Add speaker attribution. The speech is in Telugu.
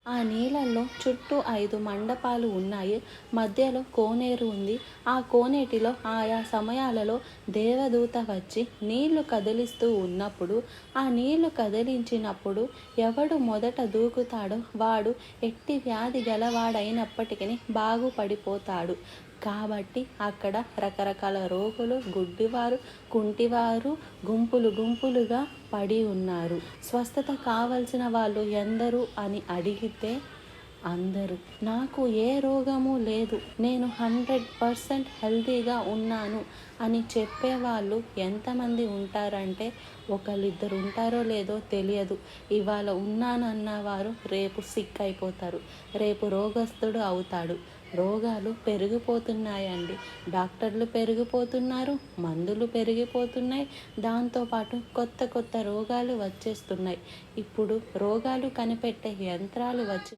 Speaker 1: ఆ నీళ్ళల్లో చుట్టూ 5 మండపాలు ఉన్నాయి. మధ్యలో కోనేరు ఉంది. ఆ కోనేటిలో ఆయా సమయాలలో దేవదూత వచ్చి నీళ్లు కదిలిస్తూ ఉన్నప్పుడు, ఆ నీళ్లు కదిలించినప్పుడు ఎవడు మొదట దూకుతాడో వాడు ఎట్టి వ్యాధి గలవాడైనప్పటికీ బాగుపడిపోతాడు. కాబట్టి అక్కడ రకరకాల రోగులు, గుడ్డివారు, కుంటివారు గుంపులు గుంపులుగా పడి ఉన్నారు. స్వస్థత కావలసిన వాళ్ళు ఎందరు అని అడిగితే అందరూ. నాకు ఏ రోగము లేదు, నేను 100% హెల్తీగా ఉన్నాను అని చెప్పేవాళ్ళు ఎంతమంది ఉంటారంటే ఒకళ్ళిద్దరు ఉంటారో లేదో తెలియదు. ఇవాళ ఉన్నానన్న వారు రేపు సిక్ అయిపోతారు, రేపు రోగస్తుడు అవుతాడు. రోగాలు పెరిగిపోతున్నాయండి. డాక్టర్లు పెరిగిపోతున్నారు, మందులు పెరిగిపోతున్నాయి, దాంతోపాటు కొత్త కొత్త రోగాలు వచ్చేస్తున్నాయి. ఇప్పుడు రోగాలు కనిపెట్టే యంత్రాలు వచ్చి